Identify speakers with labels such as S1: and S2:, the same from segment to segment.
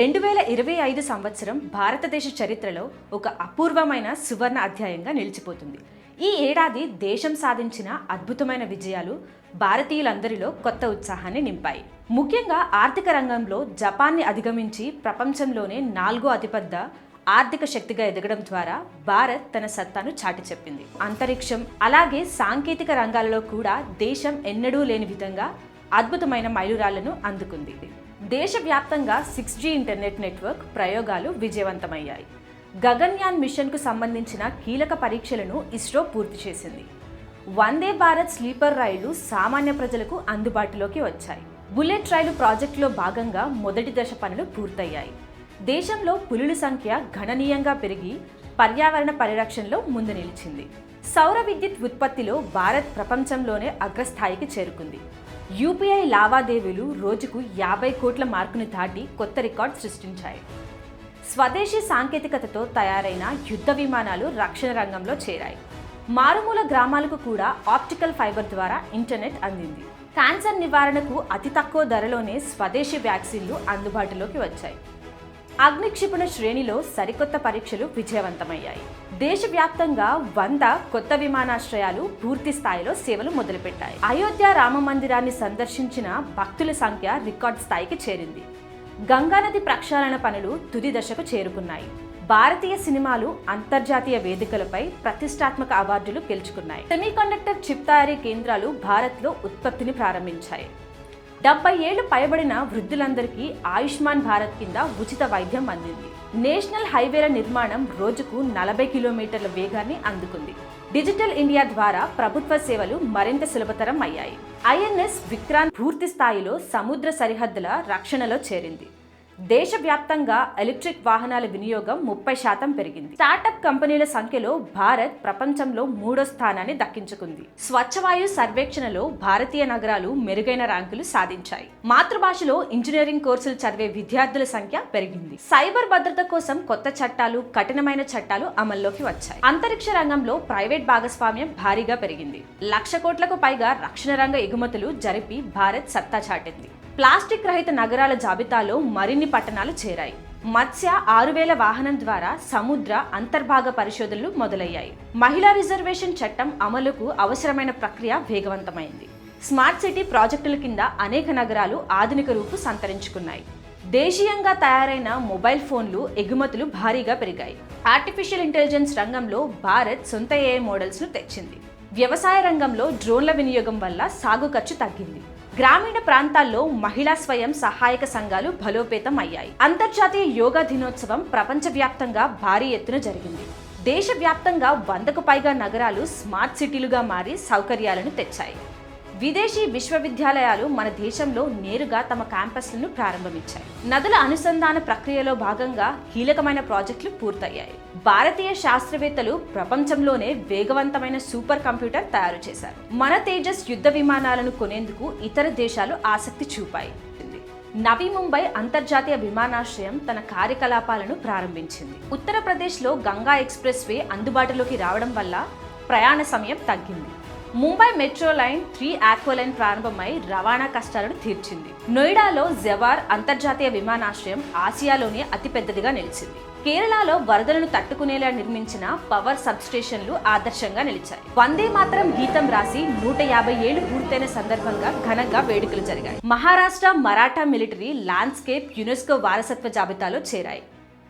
S1: 2025 సంవత్సరం భారతదేశ చరిత్రలో ఒక అపూర్వమైన సువర్ణ అధ్యాయంగా నిలిచిపోతుంది. ఈ ఏడాది దేశం సాధించిన అద్భుతమైన విజయాలు భారతీయులందరిలో కొత్త ఉత్సాహాన్ని నింపాయి. ముఖ్యంగా ఆర్థిక రంగంలో జపాన్ని అధిగమించి ప్రపంచంలోనే 4వ అతిపెద్ద ఆర్థిక శక్తిగా ఎదగడం ద్వారా భారత్ తన సత్తాను చాటి చెప్పింది. అంతరిక్షం అలాగే సాంకేతిక రంగాలలో కూడా దేశం ఎన్నడూ లేని విధంగా అద్భుతమైన మైలురాళ్లను అందుకుంది. దేశవ్యాప్తంగా 6G ఇంటర్నెట్ నెట్వర్క్ ప్రయోగాలు విజయవంతమయ్యాయి. గగన్యాన్ మిషన్కు సంబంధించిన కీలక పరీక్షలను ఇస్రో పూర్తి చేసింది. వందే భారత్ స్లీపర్ రైళ్లు సామాన్య ప్రజలకు అందుబాటులోకి వచ్చాయి. బుల్లెట్ రైలు ప్రాజెక్టులో భాగంగా మొదటి దశ పనులు పూర్తయ్యాయి. దేశంలో పులుల సంఖ్య గణనీయంగా పెరిగి పర్యావరణ పరిరక్షణలో ముందు నిలిచింది. సౌర విద్యుత్ ఉత్పత్తిలో భారత్ ప్రపంచంలోనే అగ్రస్థాయికి చేరుకుంది. యూపీఐ లావాదేవీలు రోజుకు 50 కోట్ల మార్కును దాటి కొత్త రికార్డు సృష్టించాయి. స్వదేశీ సాంకేతికతతో తయారైన యుద్ధ విమానాలు రక్షణ రంగంలో చేరాయి. మారుమూల గ్రామాలకు కూడా ఆప్టికల్ ఫైబర్ ద్వారా ఇంటర్నెట్ అందింది. క్యాన్సర్ నివారణకు అతి తక్కువ ధరలోనే స్వదేశీ వ్యాక్సిన్లు అందుబాటులోకి వచ్చాయి. అగ్నిక్షిపణ శ్రేణిలో సరికొత్త పరీక్షలు విజయవంతమయ్యాయి. దేశవ్యాప్తంగా 100 కొత్త విమానాశ్రయాలు పూర్తి స్థాయిలో సేవలు మొదలుపెట్టాయి. అయోధ్య రామ మందిరాన్ని సందర్శించిన భక్తుల సంఖ్య రికార్డ్ స్థాయికి చేరింది. గంగానది ప్రక్షాళన పనులు తుది దశకు చేరుకున్నాయి. భారతీయ సినిమాలు అంతర్జాతీయ వేదికలపై ప్రతిష్టాత్మక అవార్డులు గెలుచుకున్నాయి. సెమీకండక్టర్ చిప్ తయారీ కేంద్రాలు భారత్లో ఉత్పత్తిని ప్రారంభించాయి. 70 ఏళ్లు పైబడిన వృద్ధులందరికీ ఆయుష్మాన్ భారత్ కింద ఉచిత వైద్యం అందింది. నేషనల్ హైవేల నిర్మాణం రోజుకు 40 కిలోమీటర్ల వేగాన్ని అందుకుంది. డిజిటల్ ఇండియా ద్వారా ప్రభుత్వ సేవలు మరింత సులభతరం అయ్యాయి. ఐఎన్ఎస్ విక్రాంత్ పూర్తి స్థాయిలో సముద్ర సరిహద్దుల రక్షణలో చేరింది. దేశవ్యాప్తంగా ఎలక్ట్రిక్ వాహనాల వినియోగం 30% పెరిగింది. స్టార్టప్ కంపెనీల సంఖ్యలో భారత్ ప్రపంచంలో 3వ స్థానాన్ని దక్కించుకుంది. స్వచ్ఛవాయు సర్వేక్షణలో భారతీయ నగరాలు మెరుగైన ర్యాంకులు సాధించాయి. మాతృభాషలో ఇంజనీరింగ్ కోర్సులు చదివే విద్యార్థుల సంఖ్య పెరిగింది. సైబర్ భద్రత కోసం కొత్త చట్టాలు, కఠినమైన చట్టాలు అమల్లోకి వచ్చాయి. అంతరిక్ష రంగంలో ప్రైవేట్ భాగస్వామ్యం భారీగా పెరిగింది. 1,00,000 కోట్లకు పైగా రక్షణ రంగ ఎగుమతులు జరిపి భారత్ సత్తా చాటింది. ప్లాస్టిక్ రహిత నగరాల జాబితాలో మరిన్ని పట్టణాలు చేరాయి. మత్స్య 6,000 వాహనం ద్వారా సముద్ర అంతర్భాగ పరిశోధనలు మొదలయ్యాయి. మహిళా రిజర్వేషన్ చట్టం అమలుకు అవసరమైన ప్రక్రియ వేగవంతమైంది. స్మార్ట్ సిటీ ప్రాజెక్టుల కింద అనేక నగరాలు ఆధునిక రూపు సంతరించుకున్నాయి. దేశీయంగా తయారైన మొబైల్ ఫోన్లు ఎగుమతులు భారీగా పెరిగాయి. ఆర్టిఫిషియల్ ఇంటెలిజెన్స్ రంగంలో భారత్ సొంత AI మోడల్స్ను తెచ్చింది. వ్యవసాయ రంగంలో డ్రోన్ల వినియోగం వల్ల సాగు ఖర్చు తగ్గింది. గ్రామీణ ప్రాంతాల్లో మహిళా స్వయం సహాయక సంఘాలు బలోపేతం అయ్యాయి. అంతర్జాతీయ యోగా దినోత్సవం ప్రపంచవ్యాప్తంగా భారీ ఎత్తున జరిగింది. దేశవ్యాప్తంగా 100కు పైగా నగరాలు స్మార్ట్ సిటీలుగా మారి సౌకర్యాలను తెచ్చాయి. విదేశీ విశ్వవిద్యాలయాలు మన దేశంలో నేరుగా తమ క్యాంపస్లను ప్రారంభించాయి. నదుల అనుసంధాన ప్రక్రియలో భాగంగా కీలకమైన ప్రాజెక్టులు పూర్తయ్యాయి. భారతీయ శాస్త్రవేత్తలు ప్రపంచంలోనే వేగవంతమైన సూపర్ కంప్యూటర్ తయారు చేశారు. మన తేజస్ యుద్ధ విమానాలను కొనేందుకు ఇతర దేశాలు ఆసక్తి చూపాయి. నవీ ముంబై అంతర్జాతీయ విమానాశ్రయం తన కార్యకలాపాలను ప్రారంభించింది. ఉత్తరప్రదేశ్లో గంగా ఎక్స్ప్రెస్ వే అందుబాటులోకి రావడం వల్ల ప్రయాణ సమయం తగ్గింది. ముంబై మెట్రో లైన్ 3 ఆక్వాలైన్ ప్రారంభమై రవాణా కష్టాలను తీర్చింది. నోయిడాలో జవార్ అంతర్జాతీయ విమానాశ్రయం ఆసియాలోనే అతిపెద్దదిగా నిలిచింది. కేరళలో వరదలను తట్టుకునేలా నిర్మించిన పవర్ సబ్స్టేషన్లు ఆదర్శంగా నిలిచాయి. వందే మాతరం గీతం రాసి 150 ఏళ్లు పూర్తయిన సందర్భంగా ఘనంగా వేడుకలు జరిగాయి. Maharashtra Maratha military landscape UNESCO వారసత్వ జాబితాలో చేరాయి.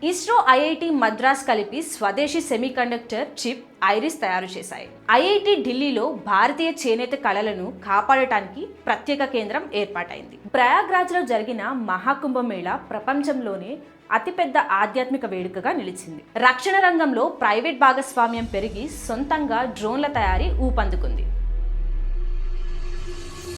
S1: ఇస్రో, ఐఐటి మద్రాస్ కలిపి స్వదేశీ సెమీకండక్టర్ చిప్ ఐరిస్ తయారు చేశాయి. ఐఐటి ఢిల్లీలో భారతీయ చేనేత కళలను కాపాడటానికి ప్రత్యేక కేంద్రం ఏర్పాటైంది. ప్రయాగ్రాజ్లో జరిగిన మహాకుంభమేళా ప్రపంచంలోనే అతిపెద్ద ఆధ్యాత్మిక వేడుకగా నిలిచింది. రక్షణ రంగంలో ప్రైవేట్ భాగస్వామ్యం పెరిగి సొంతంగా డ్రోన్ల తయారీ ఊపందుకుంది.